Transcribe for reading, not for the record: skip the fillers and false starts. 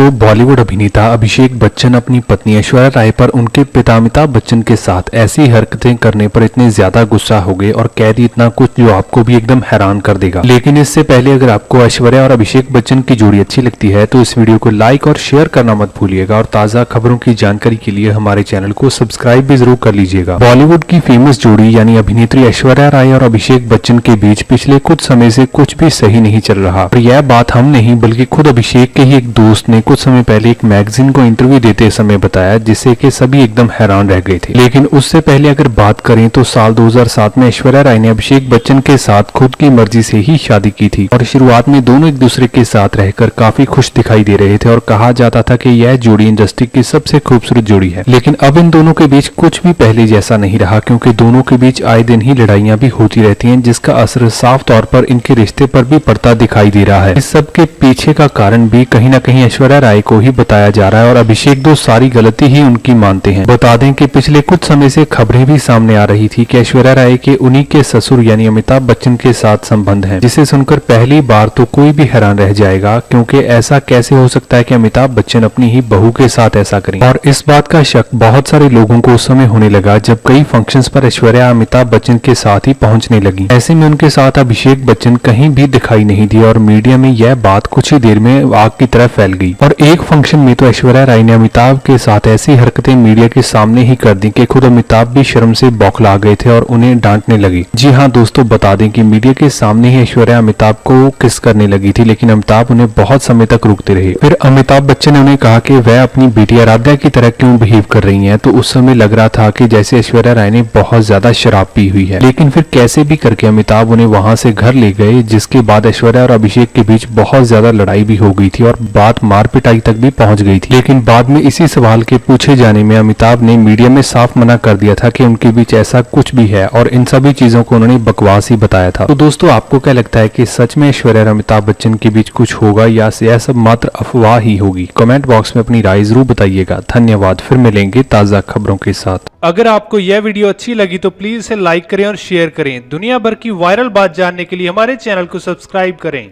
दोस्तों, बॉलीवुड अभिनेता अभिषेक बच्चन अपनी पत्नी ऐश्वर्या राय पर उनके पिता अमिताभ बच्चन के साथ ऐसी हरकतें करने पर इतने ज्यादा गुस्सा हो गए और कह दी इतना कुछ जो आपको भी एकदम हैरान कर देगा। लेकिन इससे पहले अगर आपको ऐश्वर्या और अभिषेक बच्चन की जोड़ी अच्छी लगती है तो इस वीडियो को लाइक और शेयर करना मत भूलिएगा और ताजा खबरों की जानकारी के लिए हमारे चैनल को सब्सक्राइब भी जरूर कर लीजिएगा। बॉलीवुड की फेमस जोड़ी यानी अभिनेत्री ऐश्वर्या राय और अभिषेक बच्चन के बीच पिछले कुछ समय से कुछ भी सही नहीं चल रहा। और यह बात हम नहीं बल्कि खुद अभिषेक के ही एक दोस्त ने कुछ समय पहले एक मैगजीन को इंटरव्यू देते समय बताया, जिससे कि सभी एकदम हैरान रह गए थे। लेकिन उससे पहले अगर बात करें तो साल 2007 में ऐश्वर्या राय ने अभिषेक बच्चन के साथ खुद की मर्जी से ही शादी की थी और शुरुआत में दोनों एक दूसरे के साथ रहकर काफी खुश दिखाई दे रहे थे और कहा जाता था कि यह जोड़ी इंडस्ट्री की सबसे खूबसूरत जोड़ी है। लेकिन अब इन दोनों के बीच कुछ भी पहले जैसा नहीं रहा, क्योंकि दोनों के बीच आए दिन ही लड़ाइयां भी होती रहती हैं, जिसका असर साफ तौर पर इनके रिश्ते पर भी पड़ता दिखाई दे रहा है। इस सब के पीछे का कारण भी कहीं ना कहीं ऐश्वर्या राय को ही बताया जा रहा है और अभिषेक दो सारी गलती ही उनकी मानते हैं। बता दें कि पिछले कुछ समय से खबरें भी सामने आ रही थी कि ऐश्वर्या राय के उन्हीं के ससुर यानी अमिताभ बच्चन के साथ संबंध है, जिसे सुनकर पहली बार तो कोई भी हैरान रह जाएगा, क्योंकि ऐसा कैसे हो सकता है कि अमिताभ बच्चन अपनी ही बहू के साथ ऐसा करें। और इस बात का शक बहुत सारे लोगों को उस समय होने लगा जब कई फंक्शंस पर ऐश्वर्या अमिताभ बच्चन के साथ ही पहुंचने लगी। ऐसे में उनके साथ अभिषेक बच्चन कहीं भी दिखाई नहीं दी और मीडिया में यह बात कुछ ही देर में आग की तरह फैल गई। और एक फंक्शन में तो ऐश्वर्या राय ने अमिताभ के साथ ऐसी हरकतें मीडिया के सामने ही कर दी कि खुद अमिताभ भी शर्म से बौखला गए थे और उन्हें डांटने लगे। जी हाँ दोस्तों, बता दें कि मीडिया के सामने ही ऐश्वर्या अमिताभ को किस करने लगी थी, लेकिन अमिताभ उन्हें बहुत समय तक रोकते रहे। फिर अमिताभ बच्चन ने उन्हें कहा कि वह अपनी बेटी आराध्या की तरह क्यों बिहेव कर रही हैं, तो उस समय लग रहा था कि जैसे ऐश्वर्या राय ने बहुत ज्यादा शराब पी हुई है। लेकिन फिर कैसे भी करके अमिताभ उन्हें वहां से घर ले गए, जिसके बाद ऐश्वर्या और अभिषेक के बीच बहुत ज्यादा लड़ाई भी हो गई थी और बात मार पिटाई तक भी पहुंच गई थी। लेकिन बाद में इसी सवाल के पूछे जाने में अमिताभ ने मीडिया में साफ मना कर दिया था कि उनके बीच ऐसा कुछ भी है और इन सभी चीजों को उन्होंने बकवास ही बताया था। तो दोस्तों, आपको क्या लगता है कि सच में ऐश्वर्या और अमिताभ बच्चन के बीच कुछ होगा या यह सब मात्र अफवाह ही होगी? कमेंट बॉक्स में अपनी राय जरूर बताइएगा। धन्यवाद, फिर मिलेंगे ताजा खबरों के साथ। अगर आपको यह वीडियो अच्छी लगी तो प्लीज इसे लाइक करें और शेयर करें। दुनिया भर की वायरल बात जानने के लिए हमारे चैनल को सब्सक्राइब करें।